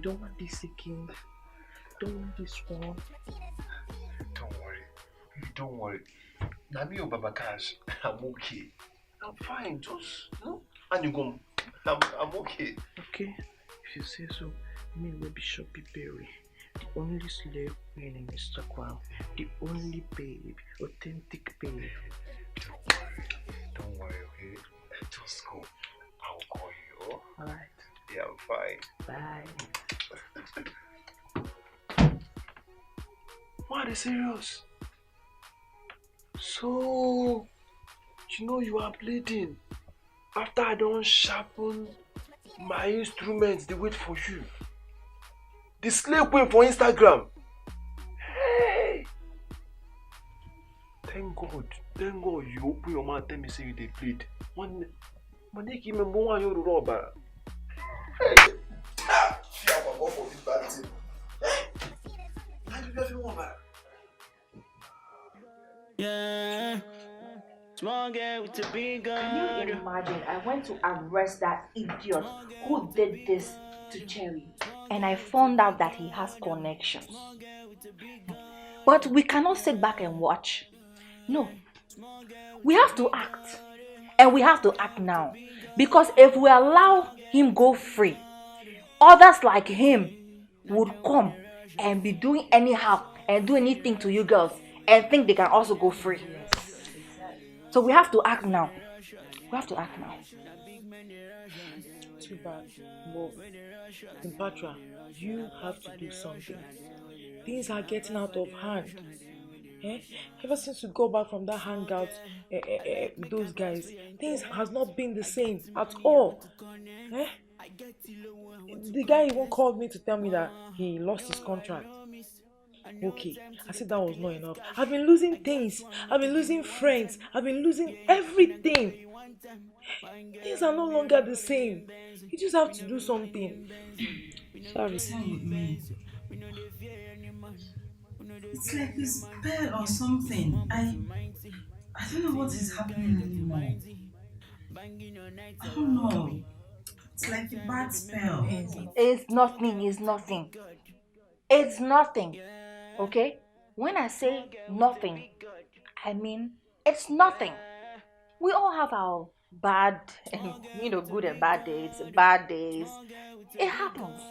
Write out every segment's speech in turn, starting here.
don't want this again. Don't want this one. Don't worry. Don't worry. Nami or Baba Cash, I'm okay. I'm fine. Just, and you go. I'm okay. Okay, if you say so, me will be Shoppy Berry. The only slave queen in Mr. Kwam. The only babe. Authentic babe. Don't worry, okay? Just go. I'll call you. Alright. Yeah, I'm fine. Bye. Why are they serious? So, you know you are bleeding. After I don't sharpen my instruments, they wait for you. The slave queen for Instagram. Hey! Thank God you open your mouth and tell me say you dey bleed. One day give me more you rubber. Hey! I'm going for this bad thing. How do you feel more? Yeah. Small girl with a big gun. Can you imagine? I went to arrest that idiot who did this to Cherry, and I found out that he has connections. But we cannot sit back and watch. No. We have to act. And we have to act now. Because if we allow him go free, others like him would come and be doing anyhow and do anything to you girls and think they can also go free. So we have to act now. We have to act now. Too bad. But Impatra, you have to do something. Things are getting out of hand. Ever since you go back from that hangout with those guys, things has not been the same at all. The guy even called me to tell me that he lost his contract. Okay, I said that was not enough. I've been losing things. I've been losing friends. I've been losing everything. Things are no longer the same. You just have to do something. Sorry. Same with me. It's like a spell or something. I don't know what is happening anymore. I don't know. It's like a bad spell. It's nothing. It's nothing. Okay? When I say nothing, I mean it's nothing. We all have our bad and good and bad days. It happens.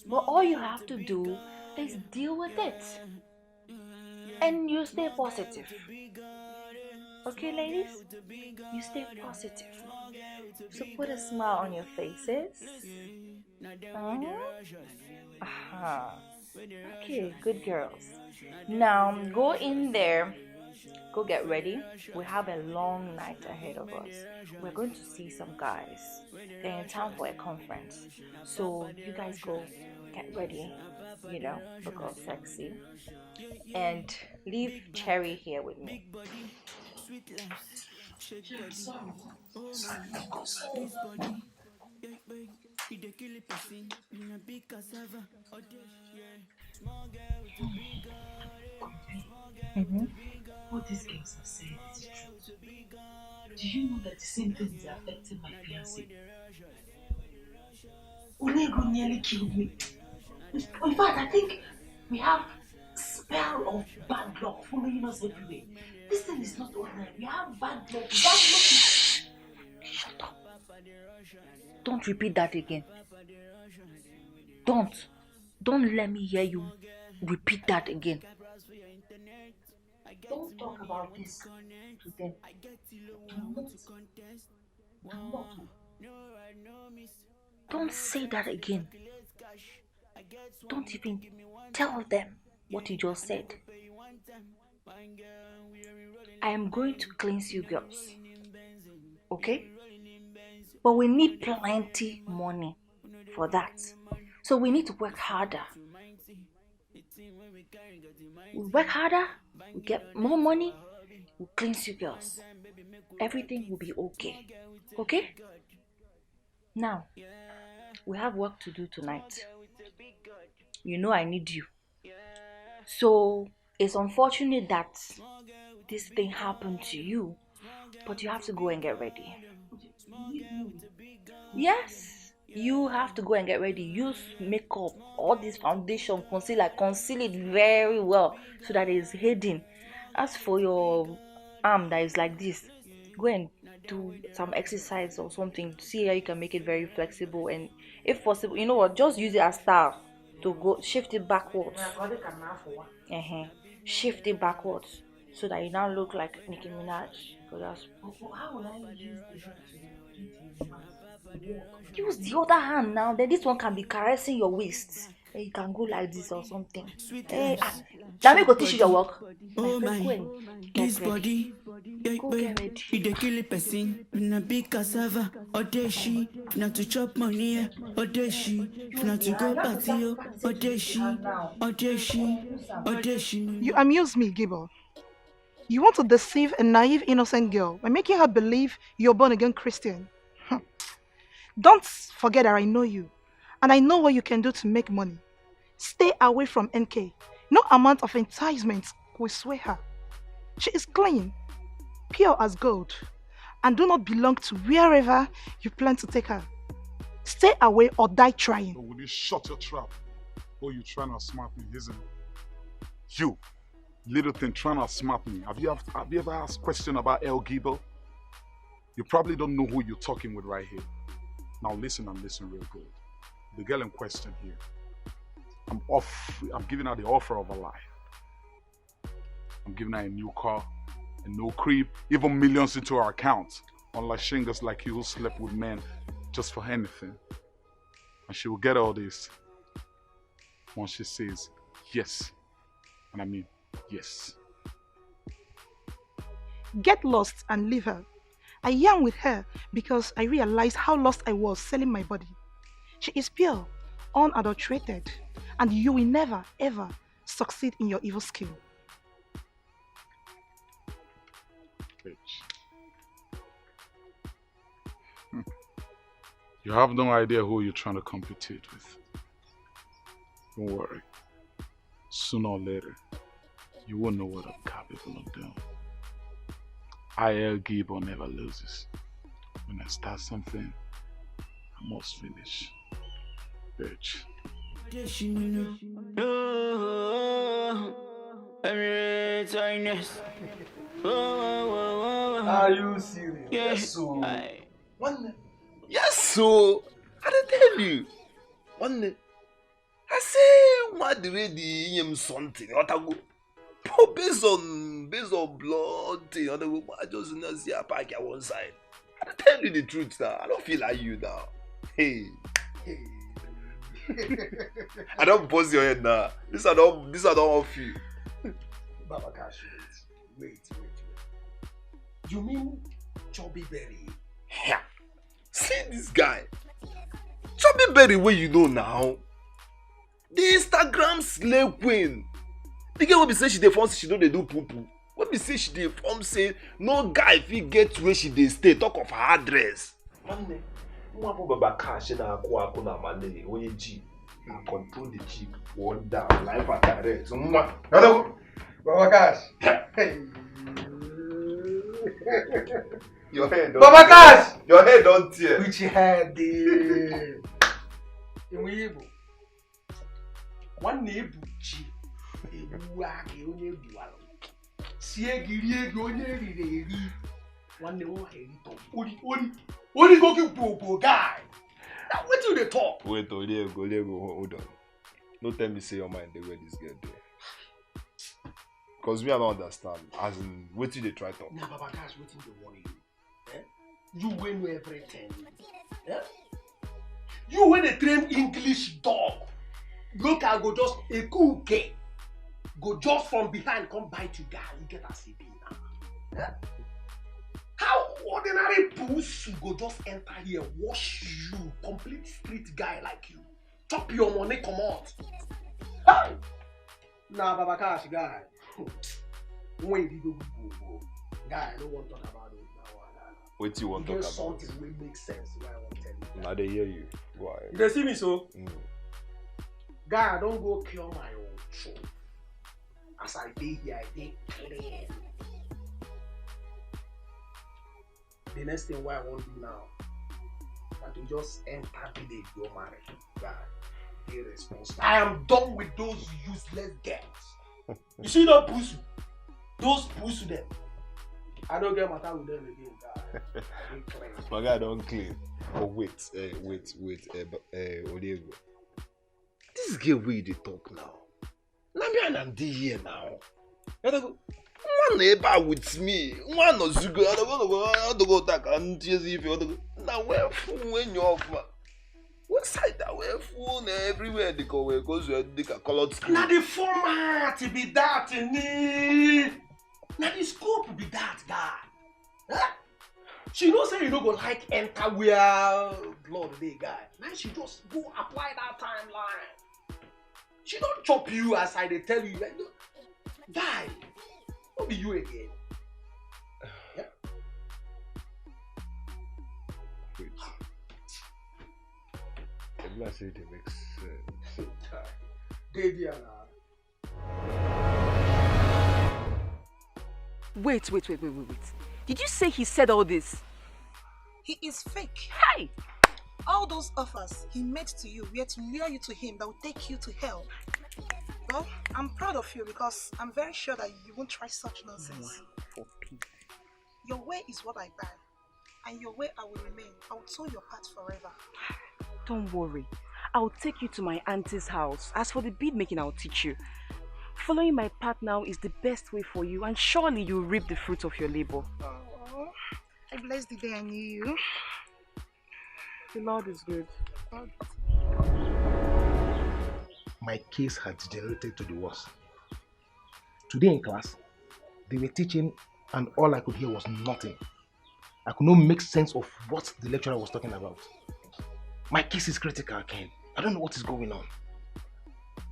But all you have to do is deal with it. And you stay positive. Okay, ladies? You stay positive. So put a smile on your faces. Okay, good girls. Now go in there. Go get ready. We have a long night ahead of us. We're going to see some guys. They're in town for a conference. So you guys go get ready. Look all sexy. And leave Cherry here with me. What these girls have said is true. Do you know that the same thing is affecting my fiancé? Onego nearly killed me. In fact, I think we have spell of bad luck following us everywhere. This thing is not ordinary. We have bad luck. Shut up. Don't repeat that again. Don't let me hear you repeat that again. Don't talk about this to them. Don't say that again. Don't even tell them what you just said. I am going to cleanse you girls. Okay? But we need plenty money for that. So we need to work harder. We work harder, we get more money, we cleanse you girls. Everything will be okay. Okay? Now, we have work to do tonight. You know I need you. So, it's unfortunate that this thing happened to you, but you have to go and get ready. Yes, You have to go and get ready. Use makeup, all this foundation, concealer, conceal it very well so that it's hidden. As for your arm that is like this, go and do some exercise or something. See how you can make it very flexible, and if possible, you know what, just use it as style to go shift it backwards. Uh-huh. Shift it backwards so that you now look like Nicki Minaj. Because that's How will I use the hand to do things? use the other hand now. Then this one can be caressing your waist. Then you can go like this or something. Hey, now me go teach you your work. Oh My friend, go my, and this get ready. body, Go get ready. it dey kill a person. In a big cassava, or dey she, not to chop money, or dey she, not to go party, or dey she, or dey she, or dey she. You amuse me, Gibble. You want to deceive a naive, innocent girl by making her believe you're born again Christian. Don't forget that I know you, and I know what you can do to make money. Stay away from NK. No amount of enticement will sway her. She is clean, pure as gold, and do not belong to wherever you plan to take her. Stay away or die trying. So will you shut your trap? Or you trying to smart me, isn't it? You, little thing trying to smart me. Have you ever asked a question about El Gibo? You probably don't know who you're talking with right here. Now listen and listen real good. The girl in question here, I'm giving her the offer of her life. I'm giving her a new car, a no creep, even millions into her account. Unlike shingles like you who slept with men just for anything. And she will get all this once she says yes. And I mean yes. Get lost and leave her. I am with her because I realized how lost I was selling my body. She is pure, unadulterated, and you will never ever succeed in your evil scheme. Bitch. You have no idea who you're trying to compete with. Don't worry. Sooner or later, you will know what I'm capable of doing. El Gibo never loses. When I start something, I must finish. Bitch. Are you serious? Yeah. Yes, so. Aye. One. Yes, so. I didn't tell you. One. I say, what the ready him something? What I go? Oh, based on blood thing, I just not see a pack at one side. I tell you the truth now. I don't feel like you now. Hey. I don't bust your head now. This I don't off you. Baba Cash, wait. You mean Chubby Berry? Yeah. See this guy. Chubby Berry where you know now. The Instagram slave queen. The girl will be say she dey form say she don't do poo poo. When be say she dey form say no guy fit get where she dey stay, talk of her address. Manne, mwa Baba Cash na akwa na mane onye G. And control the Jeep, one down, life at direct. So Baba Cash. Hey. Your head don't Baba Cash! Your head don't tear. Which head? Iwibu. One neighbor G. Ewuage onye ebuwalo. Sie giri ego onye riri eri. One neighbor eri to. Only go give bobo guy. Now what do they talk? Wait, Olego, hold on. Don't tell me say your mind the way this girl there. Because we are not understand. As in, what did they try to? Now Baba Cash waiting to worry you. Eh? You win everything. Eh? You win a trained English dog. You can go just a cool game. Go just from behind, come bite you guy. You get a CP now. Eh? How ordinary puss go just enter here, wash you, complete street guy like you, chop your money, come out. Hey! Nah, Baba Cash guy. When did you go? Guy, I don't want to talk about it now. What do you want to talk about? Something will make sense. Why I want to tell you. Now they hear you. Why? You see me so? Guy, I don't go cure my own soul. As I dey here, I dey clean. The next thing what I want to do now, I You just enter village, go marry. Guy, irresponsible. I am done with those useless girls. You see those pussy? Those pussy them. I don't get matter with them again, guy. My guy don't clean. Oh wait, Odiego. This girl way they talk now. Now me and here now. I don't go. One neighbor with me. One no zugo. I don't go attack and CHIZZY if you want to go. Now where fool when you off man? What side that where fool everywhere they go where because you they can colored skin. Now the format be that need. Now the scope be that guy. Huh? She don't say you don't go like enter where blood they guy. Now she just go apply that timeline. She don't chop you as I they tell you like guy. What be you again? Yeah. Wait. I'm not saying it makes sense. Wait. Did you say he said all this? He is fake. Hey! All those offers he made to you were to lure you to him that will take you to hell. Well, I'm proud of you because I'm very sure that you won't try such nonsense. Your way is what I buy, and your way I will remain. I will tow your path forever. Don't worry. I'll take you to my auntie's house. As for the bead making, I'll teach you. Following my path now is the best way for you, and surely you'll reap the fruits of your labor. Oh, I bless the day I knew you. The Lord is good. My case had degenerated to the worst. Today in class, they were teaching and all I could hear was nothing. I could not make sense of what the lecturer was talking about. My case is critical, Ken. I don't know what is going on.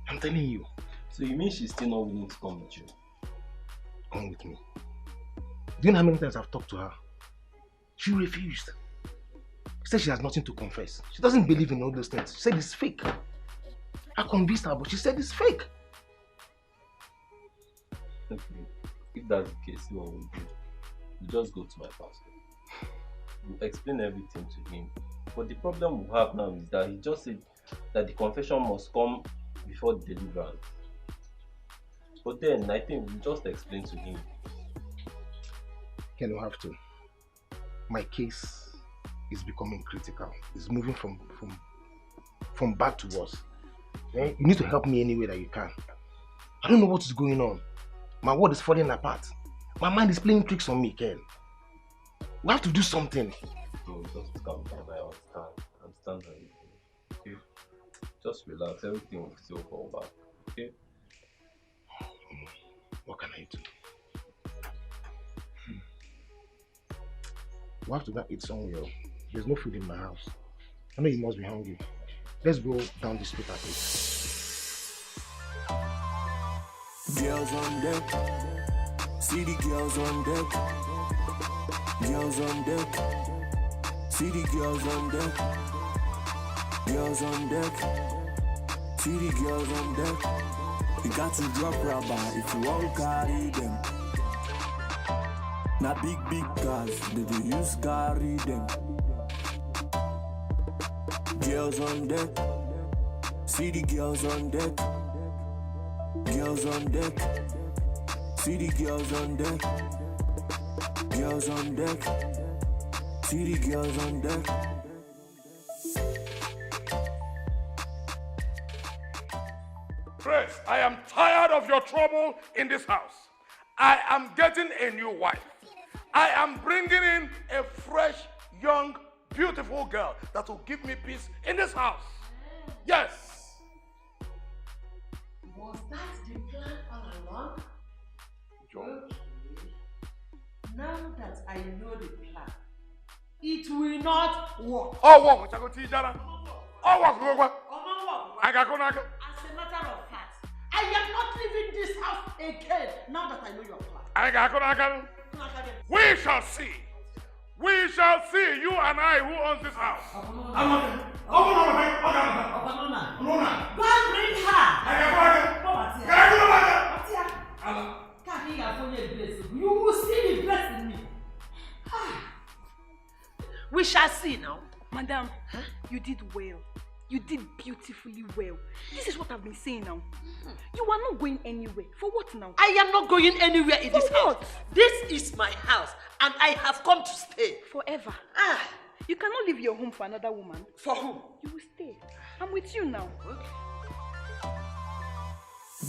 I'm telling you. So you mean she's still not willing to come with you? Come with me. Do you know how many times I've talked to her? She refused. She said she has nothing to confess. She doesn't believe in all those things. She said it's fake. I convinced her, but she said it's fake. Okay. If that's the case, what we'll do? We'll just go to my pastor. We'll explain everything to him. But the problem we have now is that he just said that the confession must come before the deliverance. But then I think we'll just explain to him. You don't have to. My case is becoming critical. It's moving from bad to worse. You need to help me any way that you can. I don't know what is going on. My world is falling apart. My mind is playing tricks on me, Ken. We have to do something. No, just calm down. I understand everything. Okay? Just relax. Everything will still fall back. Okay? What can I do? We have to go eat somewhere. There's no food in my house. I know you must be hungry. Let's go down the street and eat. Girls on deck, see the girls on deck. Girls on deck, see the girls on deck. Girls on deck, see the girls on deck. You got to drop rubber if you want to carry them. Now big cars, they use carry them. Girls on deck, see the girls on deck. Girls on deck, see the girls on deck. Girls on deck, see the girls on deck. Grace, I am tired of your trouble in this house. I am getting a new wife. I am bringing in a fresh, young, beautiful girl that will give me peace in this house. Yes. Was that the plan all along? John. Okay. Now that I know the plan, it will not work. Oh, work. Oh, work. I got As a matter of fact, I am not leaving this house again now that I know your plan. I got. We shall see. We shall see, you and I, who owns this house. Go and bring her. You will see the blessing in me. We shall see now. Madam, you did well. You did beautifully well. This is what I've been saying now. You are not going anywhere. For what now? I am not going anywhere in For this what? house. This is my house and I have come to stay. Forever. Ah, You cannot leave your home for another woman. for whom? You will stay. I'm with you now.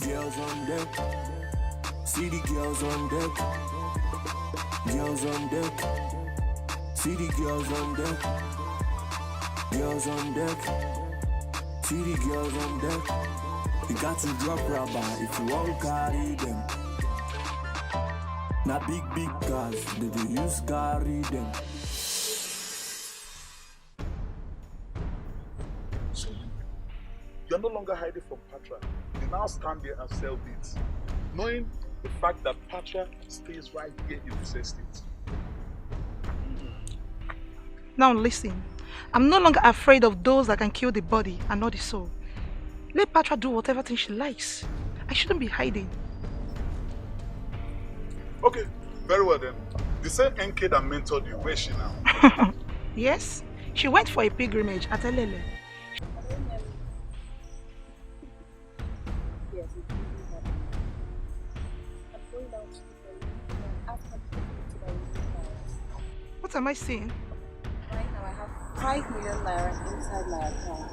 Girls on deck. See the girls on deck. Girls on deck. See the girls on deck. Girls on deck. See the girls on deck. You got to drop rubber if you won't carry them. Now big cars, they use carry them. So you're no longer hiding from Patra. You now stand there and sell beats, knowing the fact that Patra stays right here in the estate. Now listen, I'm no longer afraid of those that can kill the body and not the soul. Let Patra do whatever thing she likes. I shouldn't be hiding. Okay, very well then. The same NK that mentored you, where's she now? Yes, she went for a pilgrimage at Elele. Yes, it really happened. I'm going down to the police and ask her to take me to my room. What am I saying? Right now I have 5 million naira inside my account.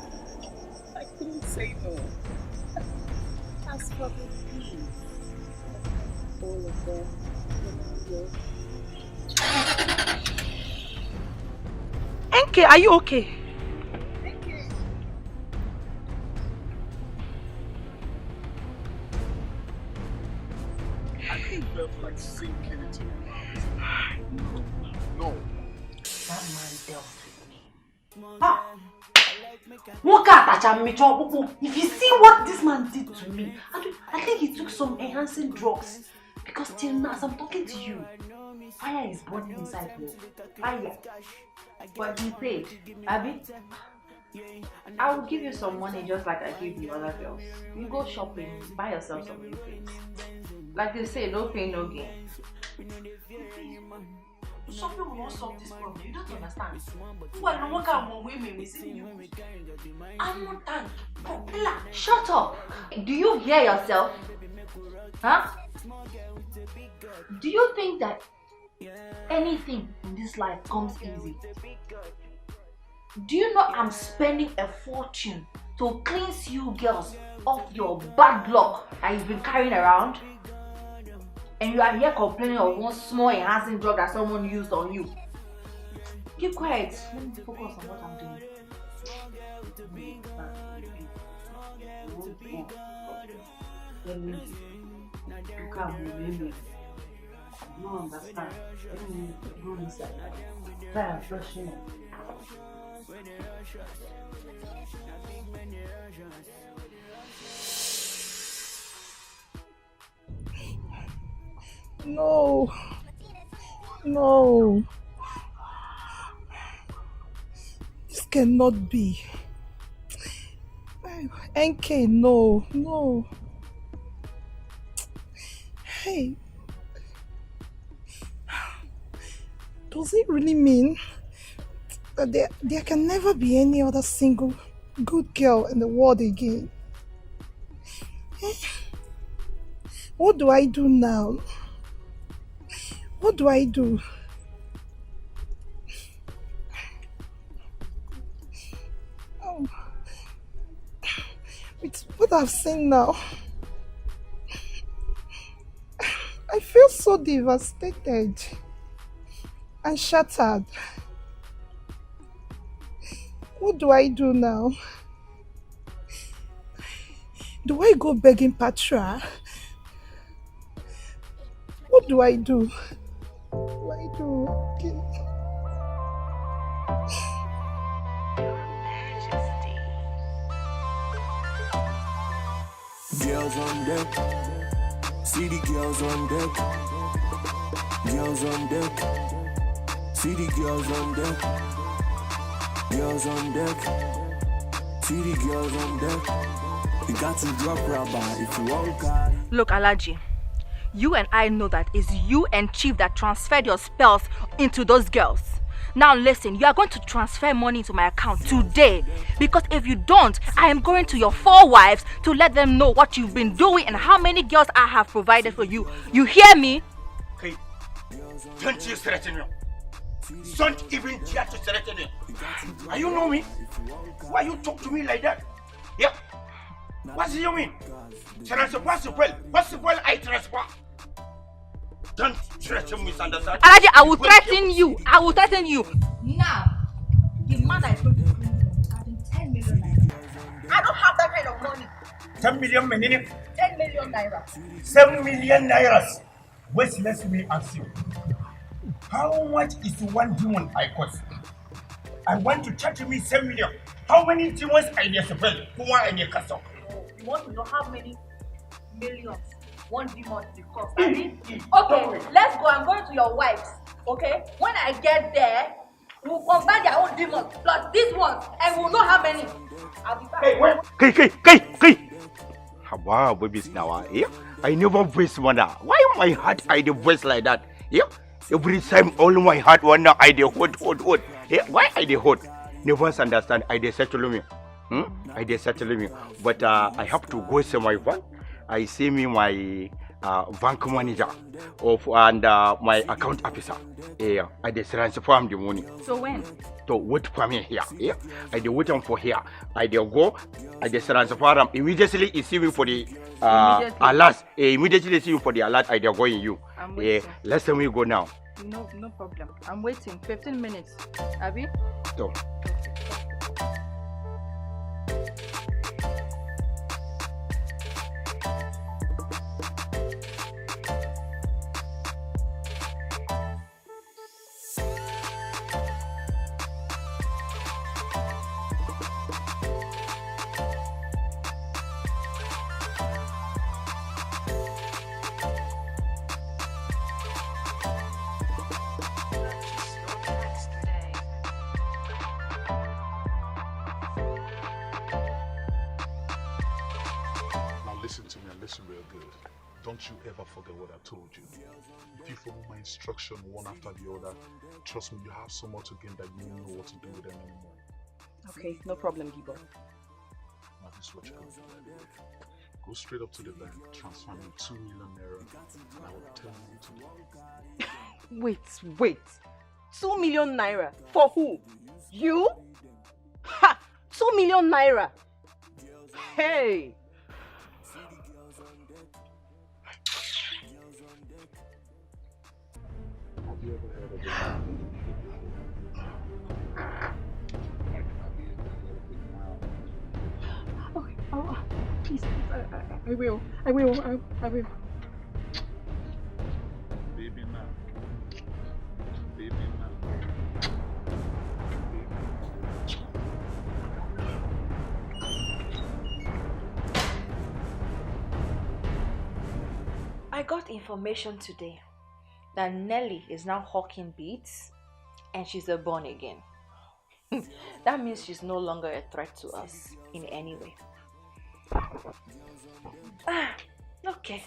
I couldn't say no. That's probably please. All of them. NK, are you okay? I think felt like sinking into your heart. No. That man dealt with me. Ah! If you see what this man did to me, I think he took some enhancing drugs. Because till now, as I'm talking to you, fire is burning inside me. Fire. But he paid. Abby, I will give you some money just like I gave the other girls. You go shopping, buy yourself some new things. Like they say, no pain, no gain. Something will not solve this problem. You don't understand. Well, no one can women within you. I'm not done. Popular. Shut up! Do you hear yourself? Huh? Do you think that anything in this life comes easy? Do you know I'm spending a fortune to cleanse you girls of your bad luck that you've been carrying around? And you are here complaining of one small enhancing drug that someone used on you. Keep quiet. Let me focus on what I'm doing. You can't remember. No understand. Let me go inside. Try and freshen up. No. No. This cannot be. NK, no. No. Hey. Does it really mean that there can never be any other single good girl in the world again? What do I do now? What do I do? Oh. With what I've seen now, I feel so devastated and shattered. What do I do now? Do I go begging Patra? What do I do? What do I do? Okay. Girls on deck. See the girls on deck. Girls on deck. See the girls on deck. Girls on deck. See the girls on deck. You got to drop rubber if you won't carry. Look, Alaji, you and I know that it's you and Chief that transferred your spells into those girls. Now listen, you are going to transfer money into my account today. Because if you don't, I am going to your 4 wives to let them know what you've been doing and how many girls I have provided for you. You hear me? Hey, don't you threaten me. Don't even dare to threaten me. Are you know me? Why you talk to me like that? Yeah. What do you mean? Possible I transfer. Don't threaten me, understand? Alaji, I will threaten you. I will threaten you. Now, the man I told you is having 10 million naira. I don't have that kind of money. 10 million meaning? 10 million naira. 7 million nairas. Wait, let me ask you. How much is one demon I cost? I want to charge me 7 million. How many demons I need to spell? Who are in your castle? You want to know how many millions one demon will cost? Okay, let's go. I'm going to your wives. Okay? When I get there, we'll combine their own demons plus these ones and we'll know how many. I'll be back. Hey, wait. Wow, babies now. Yeah? I never waste one. Why my heart I dey waste like that? Yeah? Every time all my heart one I dey hold. Yeah? Why I dey hold? Never understand. I dey settle me. I dey settle me. But I have to go see my bank. I see me my bank manager and my account officer. Yeah, I dey transfer the money. So when? So wait for me here. Yeah, I dey waiting for here. I dey go. I dey transfer them immediately. See me for the alert. Immediately see you for the alert. I dey go in you. Let's we go now. No problem. I'm waiting. 15 minutes. Abi? So. Listen to me and listen real good. Don't you ever forget what I told you. If you follow my instruction one after the other, trust me, you have so much to gain that you won't know what to do with them anymore. Okay, no problem, Gibo. Now this is what you're going to do. Go straight up to the bank, transfer me 2 million naira, and I will tell you what to do. Wait. 2 million naira? For who? You? Ha! 2 million naira! Hey! Have you ever heard of it? Okay, please, I will. Baby now. Baby now. I got information today that Nelly is now hawking beads and she's a born again. That means she's no longer a threat to us in any way. Okay.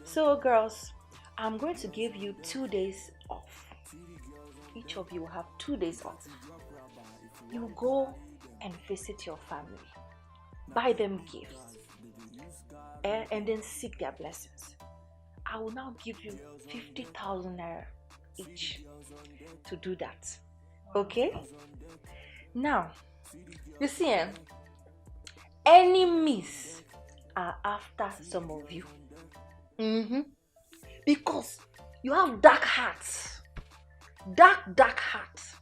So girls, I'm going to give you 2 days off. Each of you will have 2 days off. You go and visit your family. Buy them gifts. And then seek their blessings. I will now give you 50,000 naira each to do that. Okay? Now, you see, enemies are after some of you. Because you have dark hearts. Dark hearts.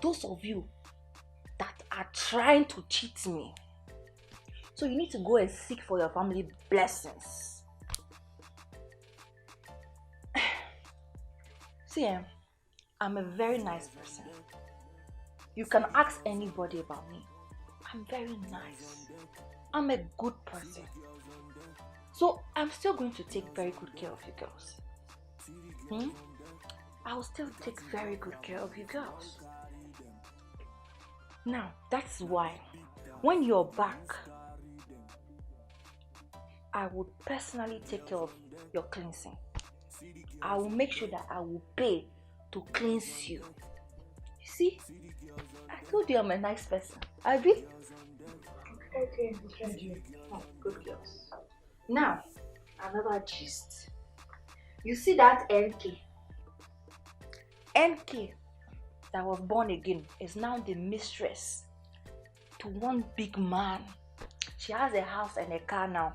Those of you that are trying to cheat me. So you need to go and seek for your family blessings. See, I'm a very nice person. You can ask anybody about me. I'm very nice. I'm a good person. So I'm still going to take very good care of you girls. I will still take very good care of you girls. Now, that's why when you're back, I would personally take care of your cleansing. I will make sure that I will pay to cleanse you See, I told you I'm a nice person. Abi? Okay, thank you. Oh, good girls. Now, another gist. You see that NK? NK that was born again is now the mistress to one big man. She has a house and a car now.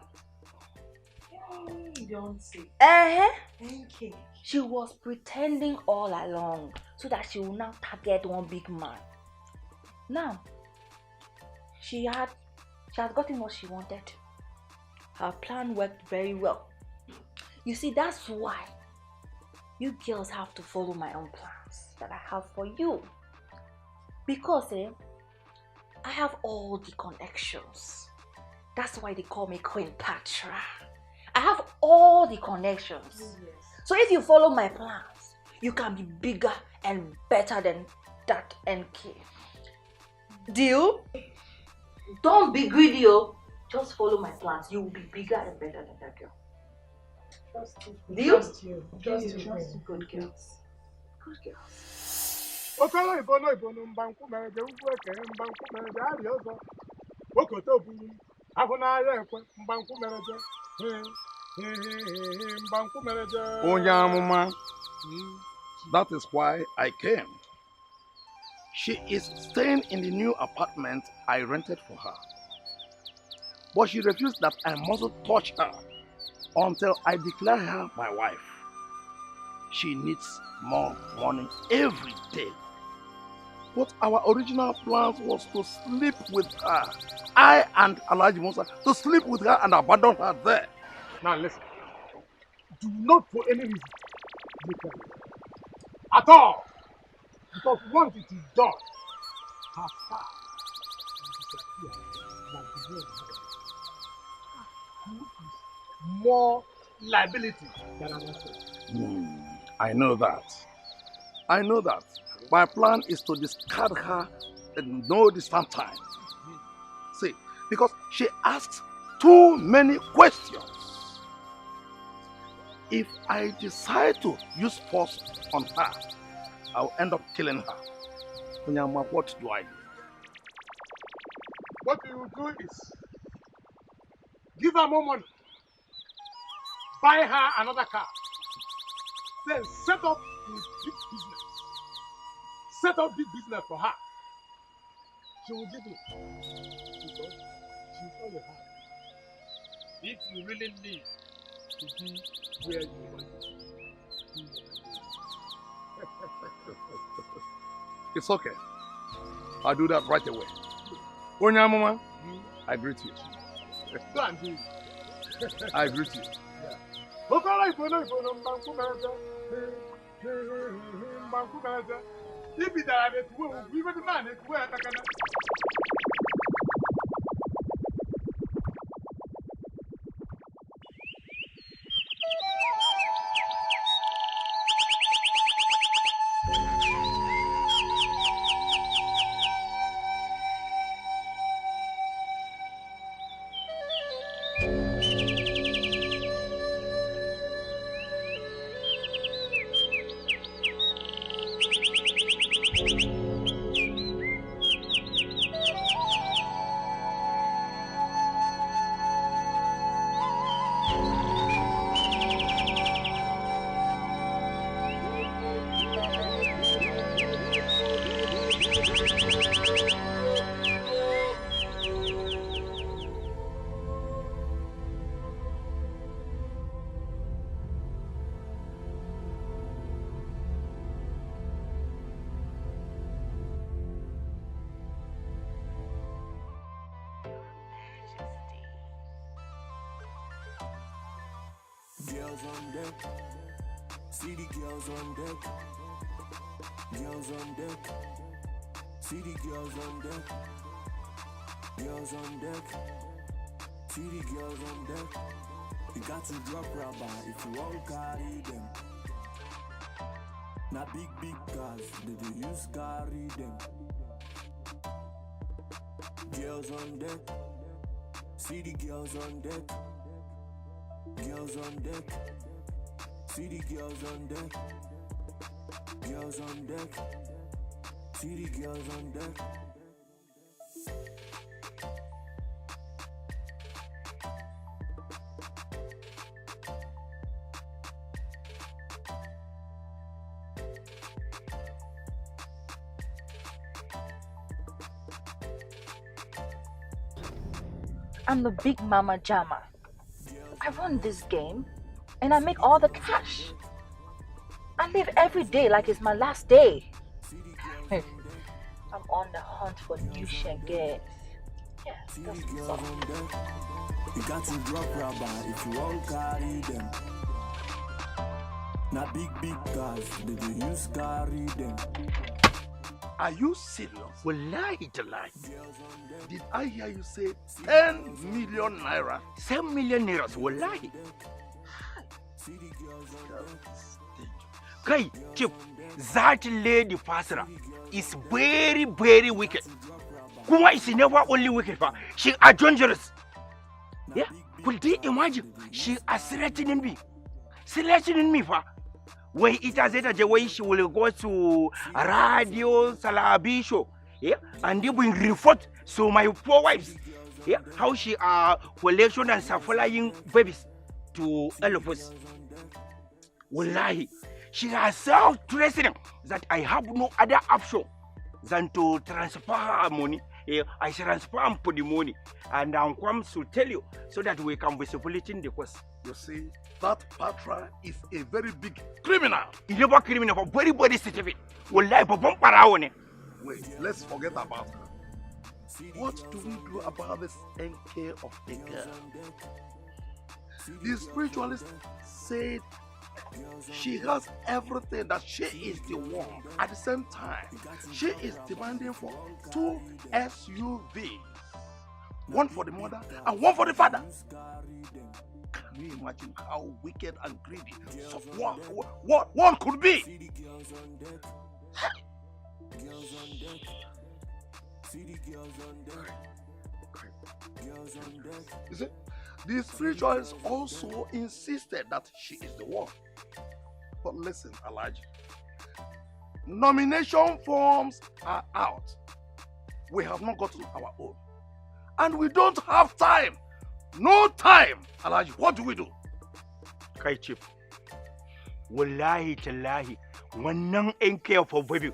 Don't say. NK. She was pretending all along so that she will now target one big man. Now, she has gotten what she wanted. Her plan worked very well. You see, that's why you girls have to follow my own plans that I have for you. Because I have all the connections. That's why they call me Queen Patra. I have all the connections. Yes. So if you follow my plans, you can be bigger and better than that NK. Deal? Don't be greedy, oh. Just follow my plans. You will be bigger and better than that girl. Trust you. Deal? Trust you. Trust you. Good girls. Good girls. Okolo ibono ibono mbanku merede ugwu eke mbanku merede ari ozo. Okoto buru afuna aya ekwe mbanku merede. Mbanku merede. Onyamuma. That is why I came. She is staying in the new apartment I rented for her. But she refused that I mustn't touch her until I declare her my wife. She needs more money every day. But our original plans was to sleep with her. I and Alhaji Musa to sleep with her and abandon her there. Now listen. Do not for any reason make her leave. At all. Because once it is done, her star will disappear like the wind. More liability than an asset. I know that. I know that. My plan is to discard her in no distant time. See, because she asks too many questions. If I decide to use force on her, I'll end up killing her. Onyama, what do I do? What you will do is give her more money, buy her another car, then set up a big business. Set up big business for her. She will give you because she's not a heart. If you really need to be where you want to be. It's okay. I'll do that right away. Onyamuma, I greet you. Go and do it. I greet you. Okolo ibono ibono mbanku merede. Mbanku merede. Ibi dara netuwe ugwu ibe di ma netuwe atakana. Girls on deck, see the girls on deck. Girls on deck, see the girls on deck. Girls on deck, see the girls on deck. You got to drop rubber if you won't carry them. Now big cars, they use carry them. Girls on deck, see the girls on deck. Girls on deck, see the girls on deck. Girls on deck, See the girls on deck. I'm the big mama jammer. I run this game and I make all the cash. I live every day like it's my last day. I'm on the hunt for new shagets. Yeah, that's what's up. You got to drop rubber if you won't carry them. Now big cars, they use carry them. Are you serious? Wallahi talai. Did I hear you say 10 million naira? 10 million naira, wallahi. Kai, Chief, that lady Fasra is very, very wicked. Kuma is never only wicked, she is dangerous. Yeah, could you imagine? She is threatening me. Threatening me, when it has the way she will go to radio Salabi show, yeah, and they will report to my four wives, yeah, how she are collection and supplying babies to all of us. Wallahi, she has self-threatening that I have no other option than to transfer her money. Yeah, I transfer her for the money, and I'm come to tell you so that we can be splitting the cost. You see, that Patra is a very big criminal. He's never criminal for very body certificate. Wallahi, Papa Paraone. Wait, let's forget about her. What do we do about this NK of a girl? The spiritualist said she has everything, that she is the one. At the same time, she is demanding for 2 SUVs. One for the mother and one for the father. Can you imagine how wicked and greedy one could be? You see, the spiritualists also insisted that she is the one. But listen, Elijah, nomination forms are out. We have not gotten our own. And we don't have time. No time. Elijah, what do we do? Kai Chief, wallahi tallahi, wannan NK for baby.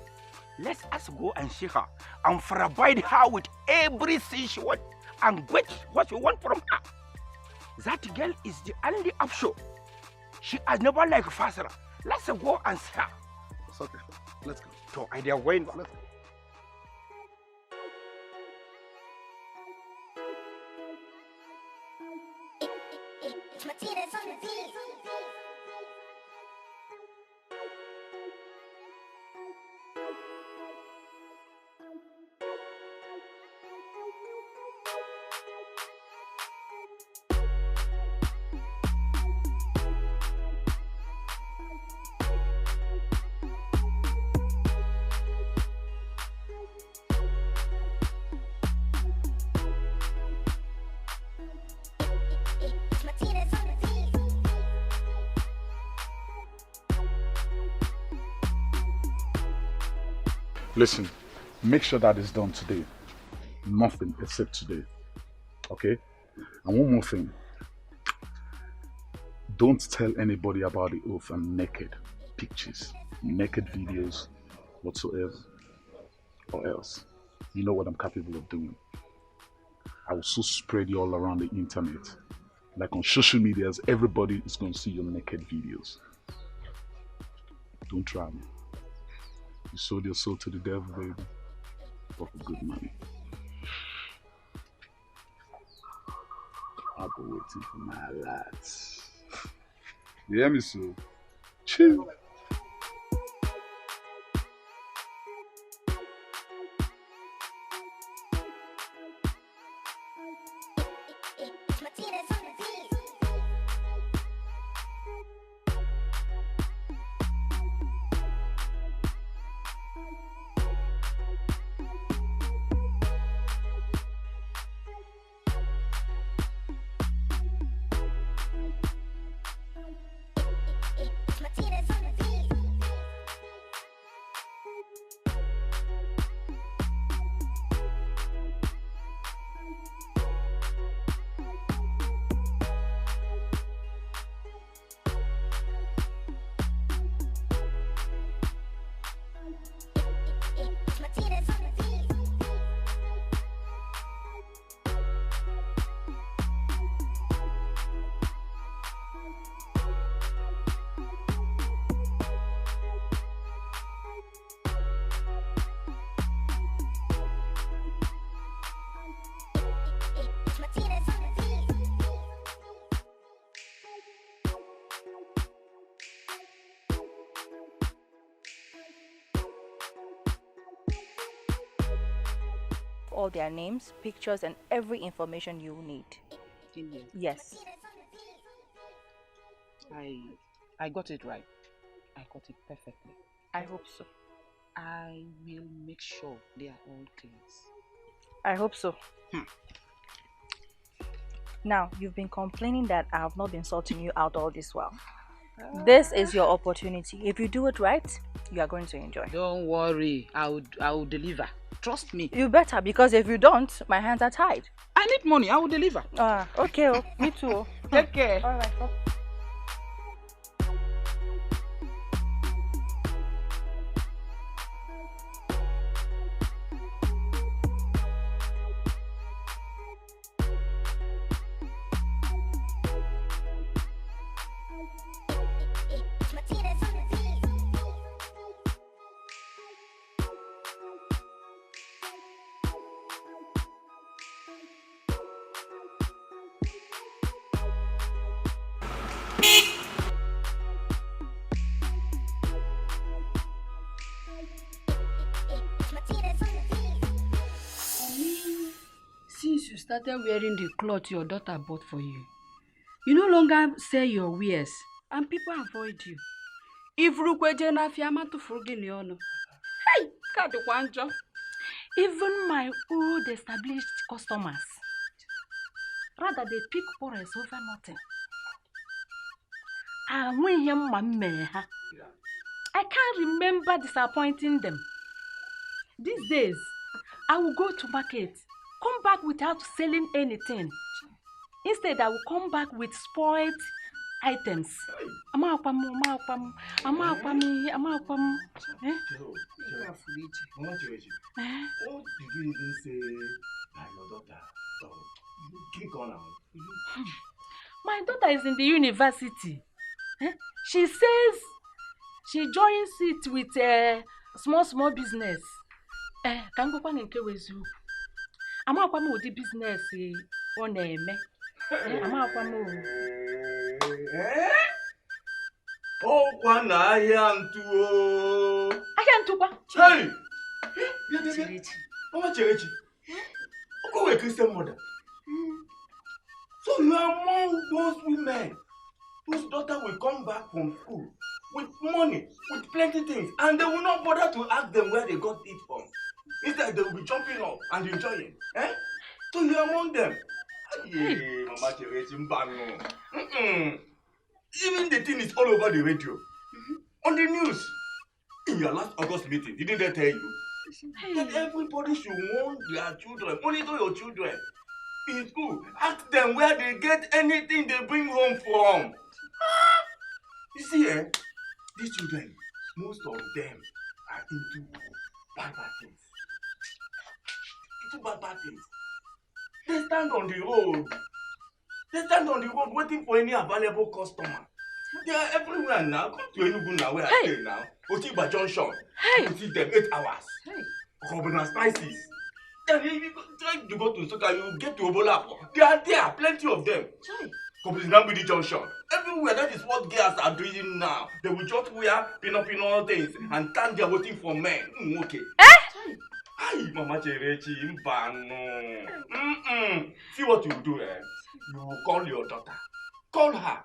Let us go and see her and provide her with everything she wants and get what we want from her. That girl is the only option. She has never liked Fasra. Let's go and see her. It's okay. Let's go. So I dare win. Let's go. Listen, make sure that is done today. Nothing except today. Okay? And one more thing. Don't tell anybody about the oath and naked pictures, naked videos, whatsoever, or else. You know what I'm capable of doing. I will so spread you all around the internet. Like on social medias, everybody is going to see your naked videos. Don't try me. You sold your soul to the devil, baby, but for good money. I've been waiting for my lads. You hear me, so? Chill. all their names, pictures, and every information you need. In here. Yes. I got it right. I got it perfectly. I hope so. I will make sure they are all clean. I hope so. Now, you've been complaining that I have not been sorting you out all this while. This is your opportunity. If you do it right, you are going to enjoy. Don't worry. I will deliver. Trust me. You better, because if you don't, my hands are tied. I need money. I will deliver. Okay. Me too. Take care. All right. Since you started wearing the cloth your daughter bought for you, you no longer sell your wares and people avoid you. If Rukweje na fiama to forgin yono. Hey, kadu kwanjo. Even my old established customers, rather they pick quarrels over nothing. And when him I can't remember disappointing them. These days, I will go to market, come back without selling anything. Instead, I will come back with spoiled items. What did you even say that your daughter kick on out? My daughter is in the university. She says she joins it with small business. Can go on and care with you. I'm not going to business on a me. I'm not going to. Oh, one I am too. I can't do what? Hey! Mama Cherechi, go a Christian mother. So you are among those women whose daughter will come back from school with money, with plenty things, and they will not bother to ask them where they got it from. Instead, they will be jumping up and enjoying. So you are among them. Hey, Mama Cherechi, mbano. Even the thing is all over the radio, on the news. In your last August meeting, didn't they tell you that everybody should warn their children, monitor your children in school, ask them where they get anything they bring home from? You see, these children, most of them are into bad things. Bad things. They stand on the road. They stand on the road waiting for any available customer. They are everywhere now. Come to Enugu now, where I stay now. Otiba Junction. You see them 8 hours. Governor Spices. Then if you try to go to Soka, you get to Obolapo. They are there, plenty of them. Governor Junction. Everywhere, that is what girls are doing now. They will just wear pino things and stand there waiting for men. Okay. Hi, Mama Cherechi, mbano. See what you do, You will call your daughter. Call her.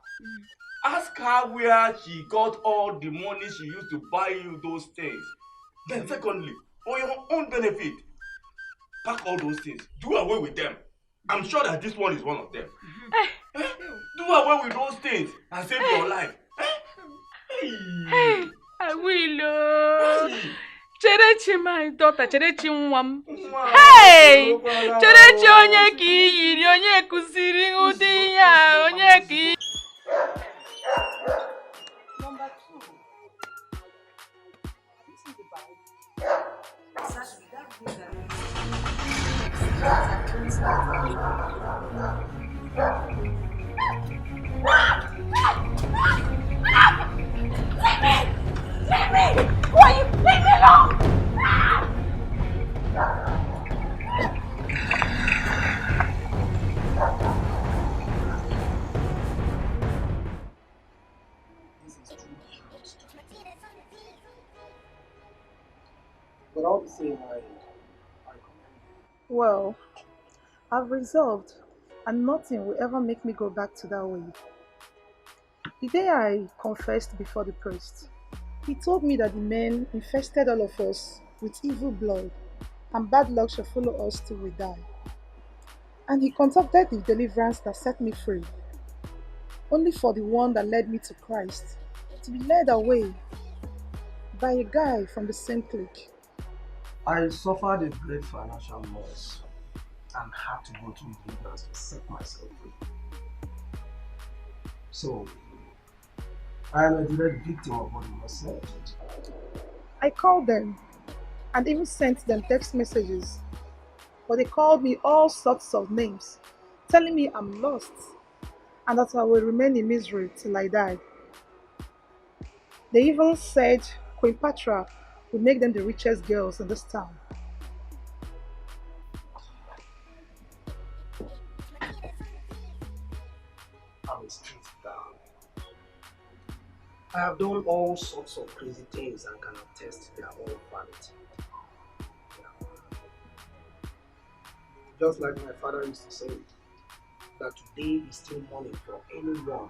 Ask her where she got all the money she used to buy you those things. Then secondly, for your own benefit, pack all those things. Do away with them. I'm sure that this one is one of them. Do away with those things and save your life. Hey, I will. Cherechi, my daughter, Cherechi nwam. Hey! Cherechi onye ka iyiri, onye kuziri udi ya, onye ka Number 2. This is the Bible. Exactly, that means Let me! Why you leave me alone? But all the same, I Well, I've resolved, and nothing will ever make me go back to that way. The day I confessed before the priest, he told me that the men infested all of us with evil blood, and bad luck shall follow us till we die. And he conducted the deliverance that set me free, only for the one that led me to Christ to be led away by a guy from the same clique. I suffered a great financial loss and had to go through deliverance to set myself free. So, I am a direct victim of what you just said. I called them and even sent them text messages, but they called me all sorts of names, telling me I'm lost and that I will remain in misery till I die. They even said Queen Patra would make them the richest girls in this town. I'm a street down. I have done all sorts of crazy things and can attest to their own vanity. Yeah. Just like my father used to say, that today is still morning for anyone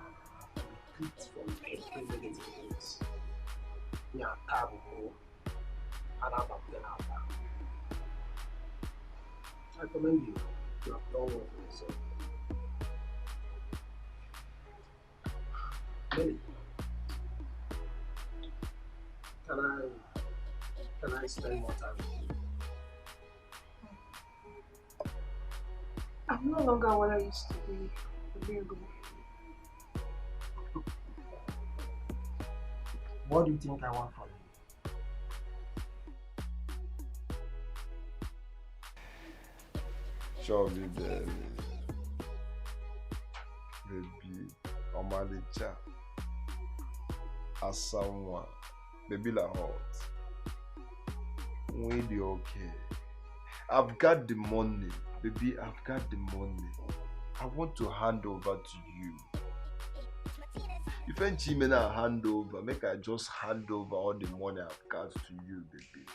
to retreat from every negative things. Yeah, terrible. And I'm up there now. I commend you. You have done well for yourself. Nelly, can I spend more time with you? I'm no longer what I used to be a year ago. What do you think I want from you? Surely, baby. Baby, Omalicha. As someone, baby, la hot. When you okay? I've got the money, baby. I've got the money. I want to hand over to you. If any men I hand over, make I just hand over all the money I've got to you, baby.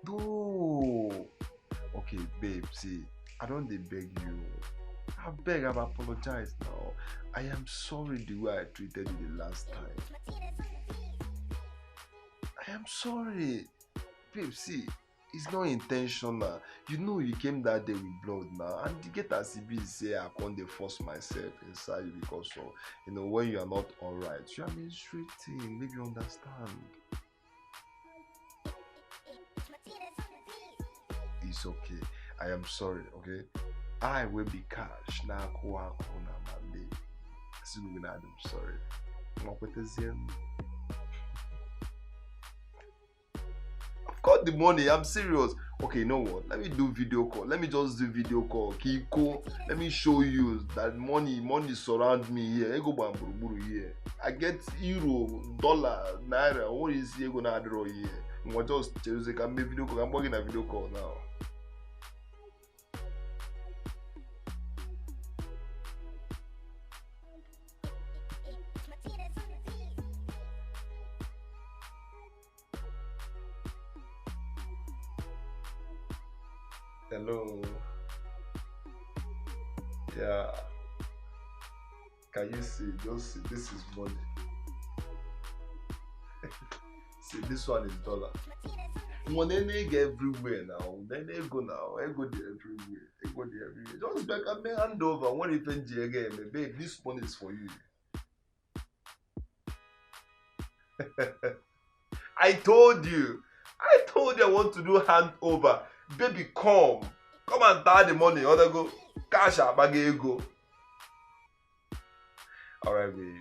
No. Okay, babe, see, I don't dey beg you. I beg, I've apologized now. I am sorry the way I treated you the last time. I am sorry. Babe, see, it's not intentional. You know you came that day with blood now. And you get as it be say I can't dey force myself inside you because of, when you are not alright. You are menstruating. Make you understand. It's okay. I am sorry, okay? I will be cash. Na kuwa kuna mali. Still I'm sorry. I've got the money. I'm serious. Okay, you know what? Let me do video call. Let me just do video call. Kiko, let me show you that money surround me here. I go bamburu here. I get euro, dollar, naira. What is here gonna draw here? I'm just can make video call. I'm working a video call now. Hello. Yeah. Can you see? Just see. This is money. See, this one is dollar. Money they get everywhere now. Then they go now. I go there everywhere. I go there everywhere. Just back and make hand over. One event again, babe. This money is for you. I told you I want to do hand over. Baby, come and tie the money. Other go cash out, bag go. All right, baby.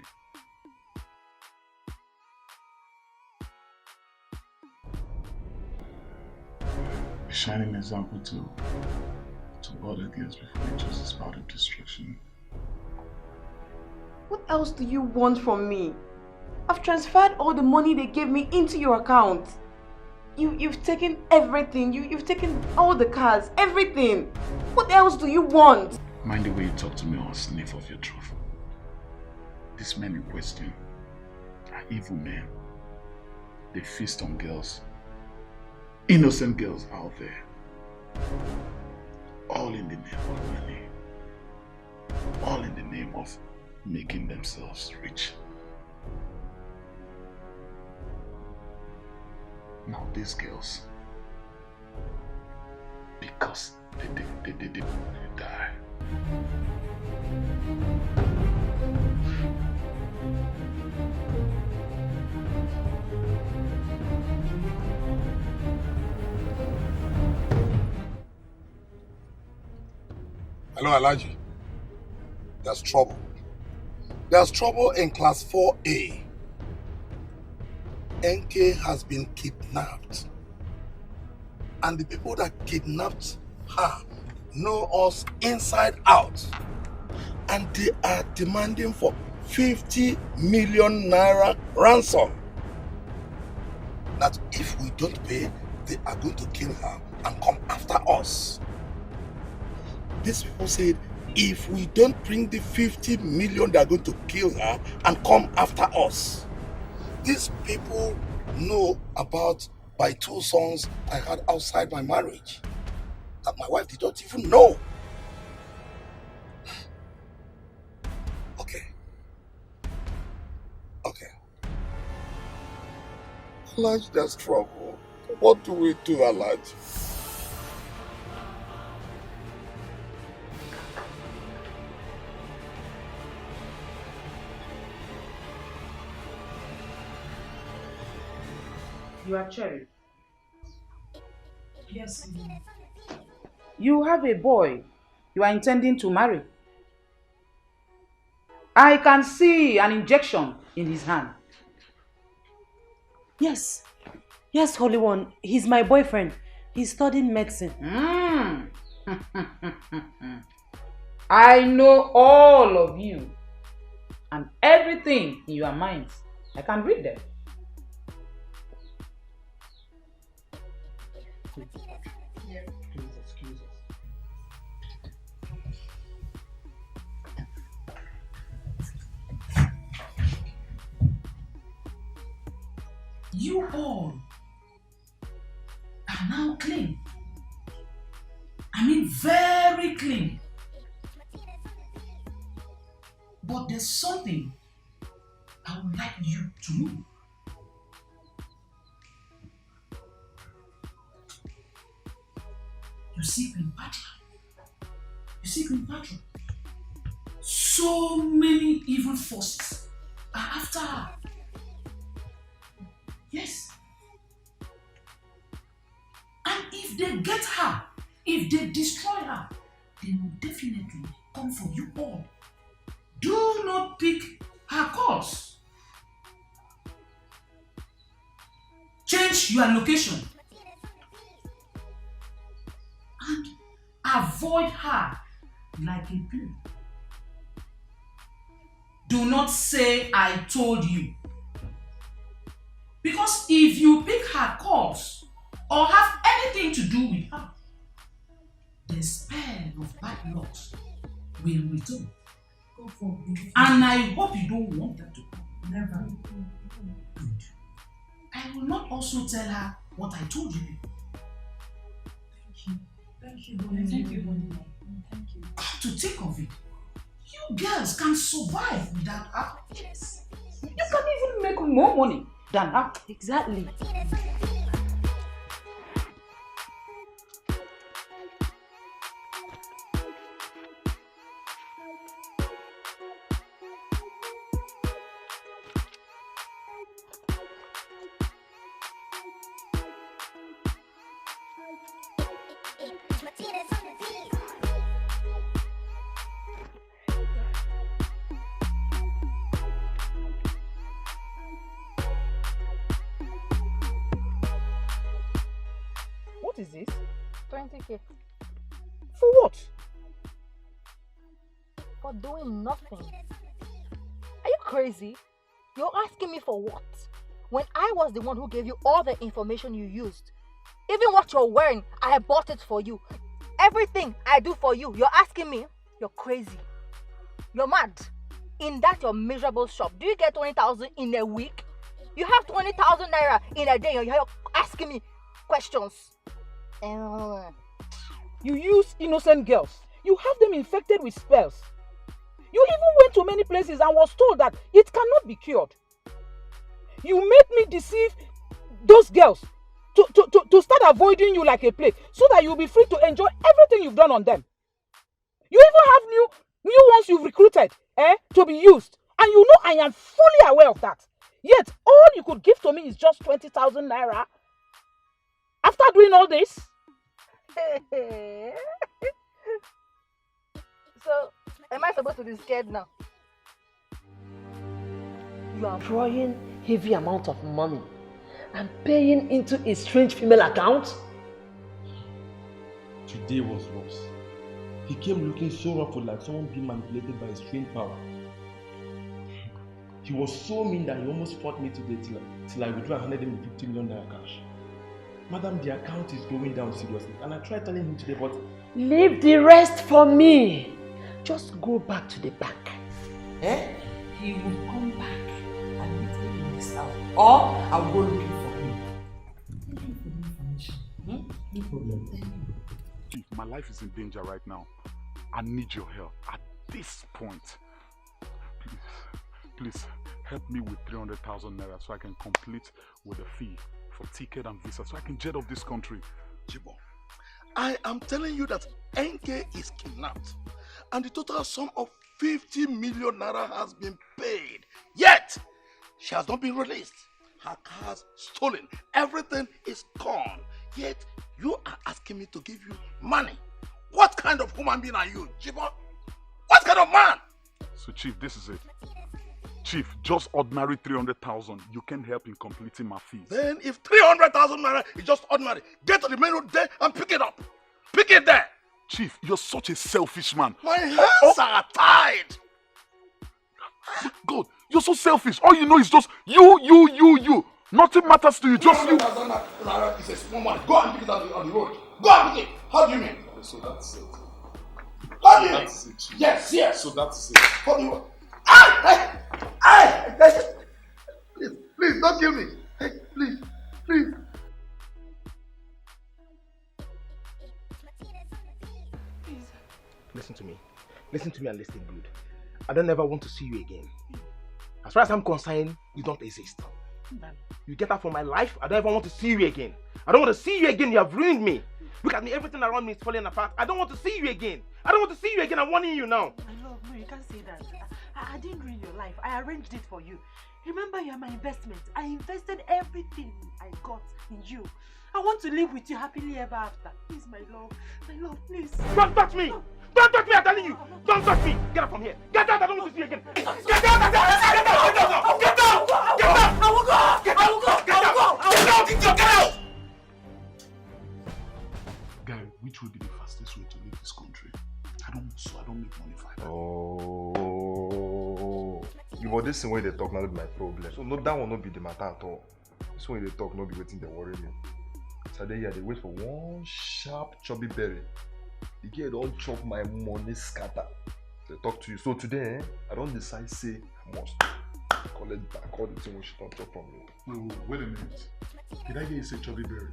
A shining example to other girls before you choose this path of destruction. What else do you want from me? I've transferred all the money they gave me into your account. You've taken everything. You've taken all the cars, everything. What else do you want? Mind the way you talk to me or sniff of your truth. These men in question are evil men. They feast on girls. innocent girls out there, all in the name of money, all in the name of making themselves rich. Now these girls, because they die. Hello, Alhaji. There's trouble. There's trouble in class 4A. NK has been kidnapped. And the people that kidnapped her know us inside out. And they are demanding for 50 million naira ransom. That if we don't pay, they are going to kill her and come after us. These people said, if we don't bring the 50 million, they are going to kill her and come after us. These people know about my 2 sons I had outside my marriage that my wife did not even know. Okay. Alhaji, there's trouble. What do we do, Alhaji? You are Cherry. Yes. You have a boy you are intending to marry. I can see an injection in his hand. Yes. Yes, Holy One. He's my boyfriend. He's studying medicine. I know all of you and everything in your minds. I can read them. Please excuse us. You all are now clean. I mean very clean. But there's something I would like you to know. You see Queen Patra? So many evil forces are after her. Yes. And if they get her, if they destroy her, they will definitely come for you all. Do not pick her course. Change your location. And avoid her like a plague. Do not say I told you. Because if you pick her course or have anything to do with her, the spell of bad luck will return. And I hope you don't want that to happen. Never. Good. I will not also tell her what I told you. Thank you, Bonnie. Thank you, Bonnie. Thank you. Come to think of it, you girls can survive without her. Yes. You can even make more money than her. Exactly. What is this? 20K. For what? For doing nothing. Are you crazy? You're asking me for what? When I was the one who gave you all the information you used. Even what you're wearing, I bought it for you. Everything I do for you, you're asking me? You're crazy. You're mad. In that your miserable shop, do you get 20,000 in a week? You have 20,000 naira in a day and you're asking me, questions. You use innocent girls. You have them infected with spells. You even went to many places and was told that it cannot be cured. You made me deceive those girls to start avoiding you like a plague so that you'll be free to enjoy everything you've done on them. You even have new ones you've recruited to be used. And you know I am fully aware of that. Yet, all you could give to me is just 20,000 naira. After doing all this? So, am I supposed to be scared now? You are drawing heavy amount of money and paying into a strange female account? Today was worse. He came looking so ruffled like someone being manipulated by a strange power. He was so mean that he almost fought me today till I withdrew 150 million naira cash. Madam, the account is going down seriously, and I tried telling him today, but... Leave the rest for me. Just go back to the bank. He will come back and meet me in this house. Or I will go looking for him. Thank you for the information. No problem. Chief, my life is in danger right now. I need your help at this point. Please help me with 300,000 naira so I can complete with a fee for ticket and visa so I can jet off this country. Jibo, I am telling you that NK is kidnapped and the total sum of 50 million naira has been paid. Yet, she has not been released. Her car's stolen. Everything is gone. Yet, you are asking me to give you money. What kind of human being are you, Jibo? What kind of man? So Chief, this is it. Chief, just ordinary 300,000. You can help in completing my fees. Then if 300,000 naira is just ordinary, get to the main road there and pick it up. Pick it there. Chief, you're such a selfish man. My hands are tied. God, you're so selfish. All you know is just you. Nothing matters to you, just you. 300,000 naira is a small money. Go and pick it on the road. Go and pick it. How do you mean? So that's it. How do you mean? That's it, Chief. Yes. So that's it. How do you... Please, don't kill me. Hey, please. Listen to me and listen good. I don't ever want to see you again. As far as I'm concerned, you don't exist. You get out from my life, I don't ever want to see you again. I don't want to see you again, you have ruined me. Look at me, everything around me is falling apart. I don't want to see you again. I'm warning you now. My love, no, you can't say that. I didn't ruin your life. I arranged it for you. Remember, you are my investment. I invested everything I got in you. I want to live with you happily ever after. Please, my love, please. Don't touch me! No. Don't touch me, I'm telling you! Don't touch me! Get out from here! Get out! I don't want to see you again! Get out! Get out! I will go! Get out! Guy, which will be the fastest way to leave this country? I don't make money for it. Oh, but this way they talk not be my problem. So no, that will not be the matter at all. This way they talk not be waiting they worry me. So they wait for one sharp chubby berry. The girl don't chop my money scatter. They talk to you. So today, I don't decide say I must collect back all the things we should not chop from me. Wait a minute. Did I hear you say chubby berry?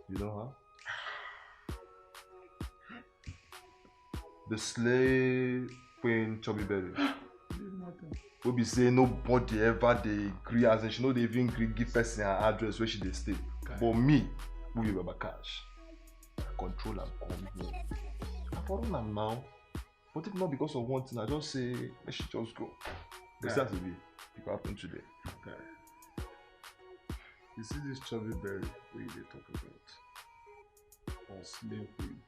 You know, huh? The slave queen chubby berry. We be say nobody ever they agree as in she know they even agree give person her address where she they stay. Okay. But me, who you about cash? I control and come here. I follow them now. But if not because of one thing, I just say let she just go. This has to be. It could happen today. Okay. You see this chubby berry where they talk about? Or slave queen?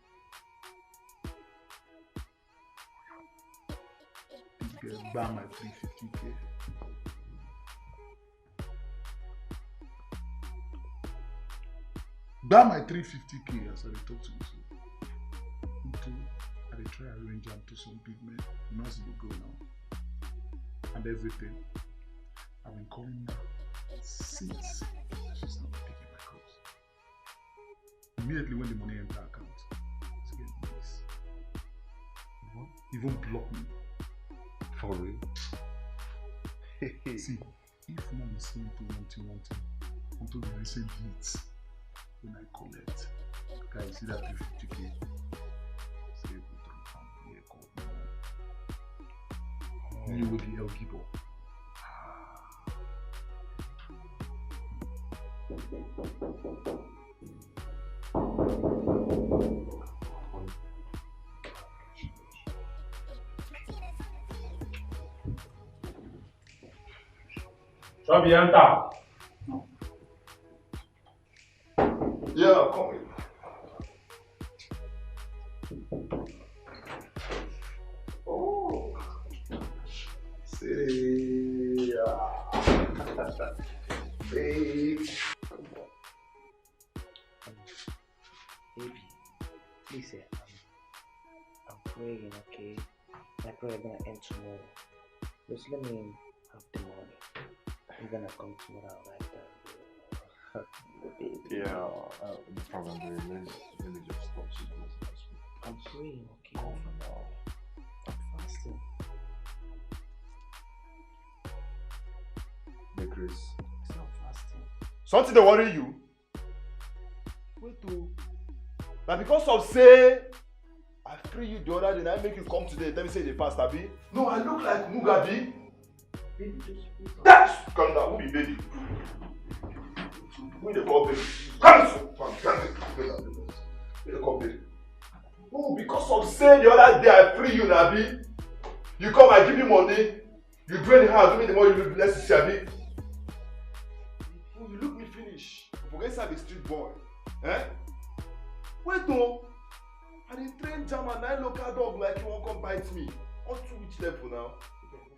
This girl buy my 350k. Buy my 350k as I talk to you. So, I dey try arrange am to some big men. You know as you go now. And everything. I've been calling her since she's not picking my calls. Immediately when the money enter her account, she get this. Even block me. For real? See, if mom is saying to one thing, until the recent hits, when I collect. Guys, see that 350k? Say go through and yeah, call me. You will be El Gibo. Shabianta. Yeah, come in. Oh, see, babe. Baby, please, I'm praying, okay? My prayer gonna end tomorrow. Just let me have the money. I'm gonna come tomorrow, right? Yeah, no problem, babe. Let me just stop this. I'm praying, okay? I'm fasting. Hey, Chris. It's not fasting. Something that worry you? Wait, oh. Now because of say I free you the other day, I make you come today. Let me say the fast, Abi. No, I look like Mugabe. Baby, just That's calm down. Who be baby? Who they call baby? Cancel. Who they call baby? Oh, because of say the other day I free you, Nabi. You come, I give you money. You drain the house, give me the money. You look less, Abi. Oh, you look me finish. Forget inside the street boy. Eh? Wait no. I dey train German 9 local dog like you won't come bite me. On to which level now?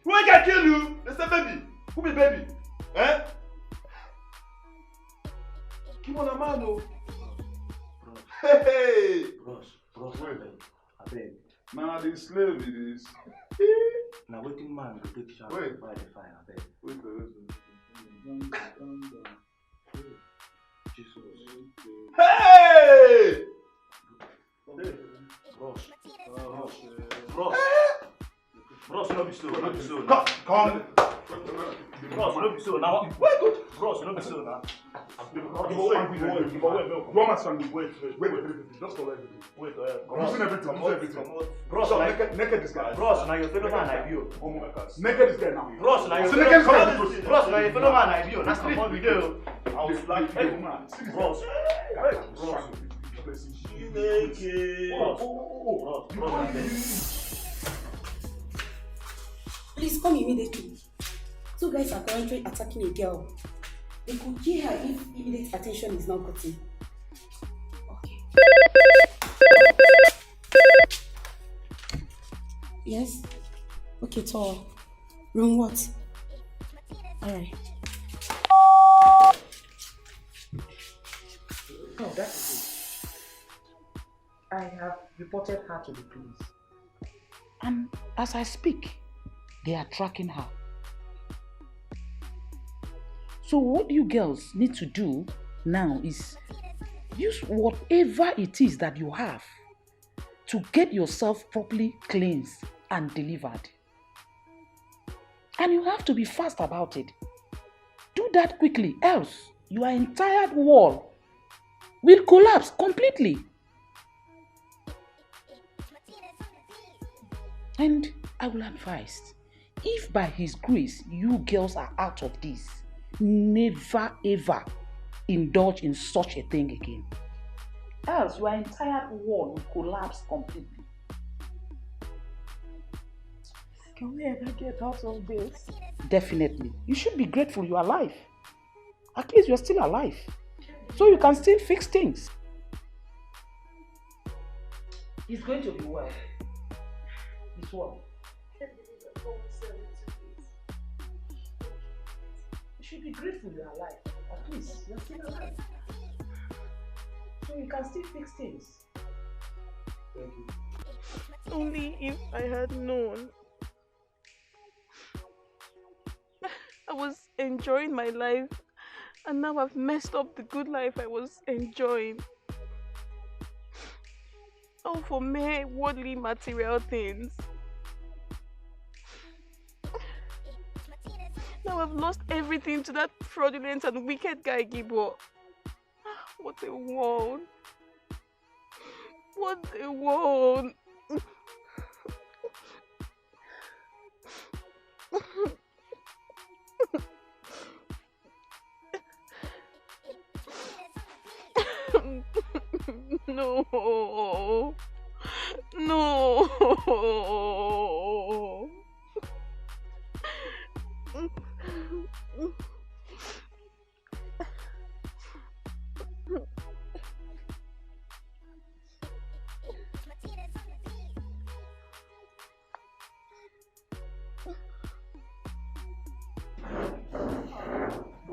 Who can kill you? They say baby. Who be baby? Eh? Come on, a man, no. Hey! Bros, I beg. Nah, the slave it is. Now waiting man go take shower by the fire, I beg. Wait. Jesus. Hey! Bros, no be so, no be so. Come. Bros, no be so. Now, wait, bros, no be so now. Wait, just for everything. Wait, I'm using everything. Bros, naked this guy. Bros, now your fellow man like you. Naked this guy now. Bros, now your fellow man like you. Now street we do. I was like, hey, man, bros. Please come immediately. Two guys are currently attacking a girl. They could kill her if immediate attention is not gotten. Okay. Yes? Okay, tall. Room what? Alright. No, that's it. I have reported her to the police. And as I speak, they are tracking her. So what you girls need to do now is use whatever it is that you have to get yourself properly cleansed and delivered. And you have to be fast about it. Do that quickly, else your entire wall will collapse completely. And I will advise, if by His grace you girls are out of this, never ever indulge in such a thing again. Else your entire wall will collapse completely. Can we ever get out of this? Definitely. You should be grateful you are alive. At least you are still alive. So you can still fix things. He's going to be well. He's well. You should be grateful you are alive. At least you are still alive. So you can still fix things. Thank you. Only if I had known. I was enjoying my life, and now I've messed up the good life I was enjoying. All for mere worldly material things. Now I've lost everything to that fraudulent and wicked guy, Gibo. What they want. What they want. No. No.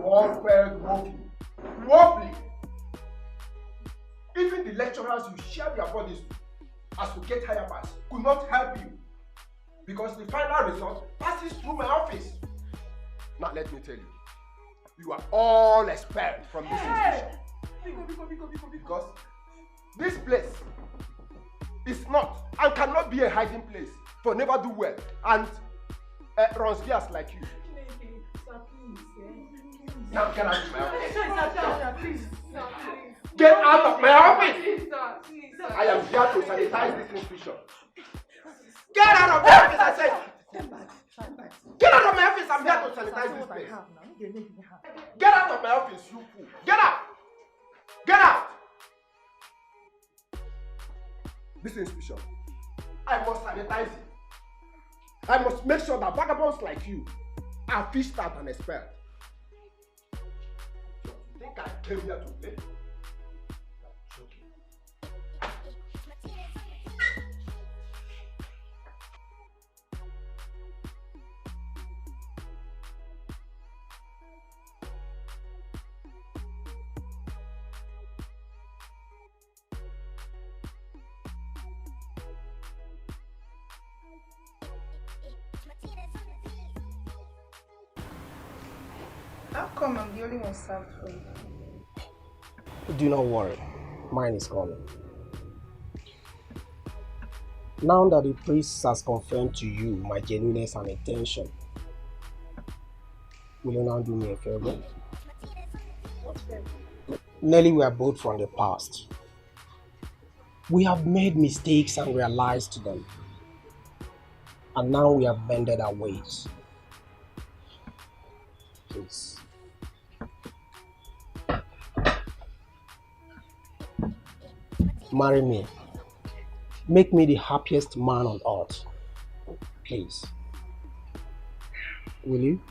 All felt woefully. Even the lecturers you share their bodies with as to get higher pass could not help you because the final result passes through my office. Now let me tell you, you are all expelled from this institution. Because this place is not and cannot be a hiding place for never do well and runs gears like you. Now get out of my office. Get out of my office! I am here to sanitize this institution. Get out of my office, I said! Get out of my office, I'm here to sanitize this place. Get out of my office, you fool. Get out! Get out! This institution, I must sanitize it. I must make sure that vagabonds like you are fished out and expelled. You think I came here to play? How come I'm the only one served for you? Do not worry, mine is coming. Now that the priest has confirmed to you my genuineness and intention, will you now do me a favor? What favor? Nelly, we are both from the past. We have made mistakes and realized them. And now we have bended our ways. Please. Marry me. Make me the happiest man on earth. Please. Will you?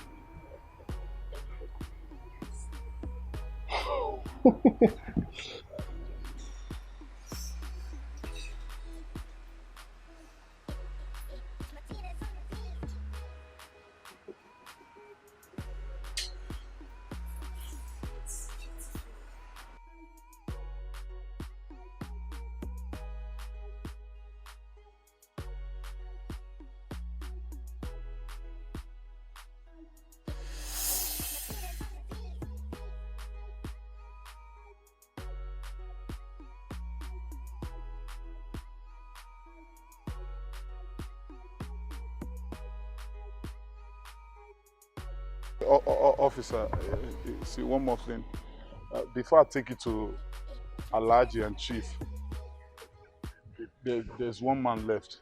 Officer, see one more thing. Before I take you to Alhaji and Chief, there's one man left.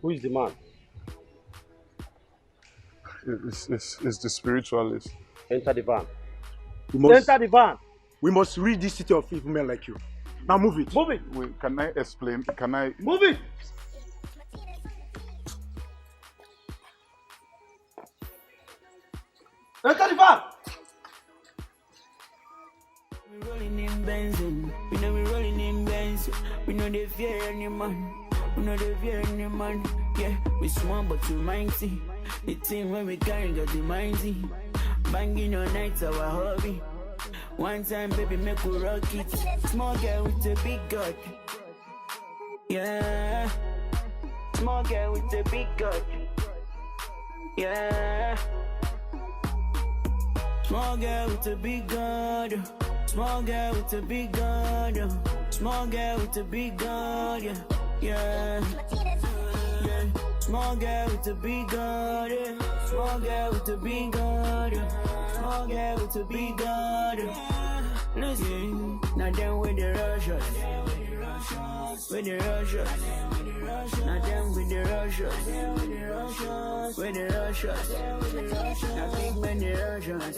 Who is the man? It's the spiritualist. Enter the van. Enter the van. We must rid this city of evil men like you. Now move it. Move it. Wait, can I explain? Can I? Move it. Enter the van. We rolling in benzene. We know we rolling in benzene. We know they fear any man. We know they fear any man. Yeah, we small but we mighty. The thing when we carry got the mighty. Banging all night our hobby. One time, baby, make we rock it. Small girl with a big god. Yeah. Small girl with a big god. Yeah. Small girl with a big god. Small girl with a big god. Small girl with a big god. Yeah. Yeah. Yeah. Small girl with a big god. Small girl with a big god. Small girl with a big god. Listen, now them with the Russians. With the Russians. Now them with the Russians. With the Russians. Now big men the Russians.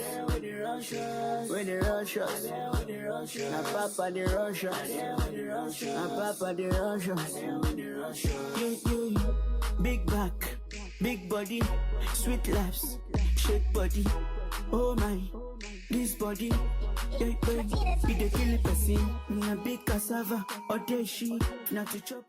With the Russians. Now Papa the Russians. Now Papa the Russians. Yeah. Big back, big body, sweet laps, shake body. Oh my, this body. Yeah, be the kill person. A big cassava or she not to chop.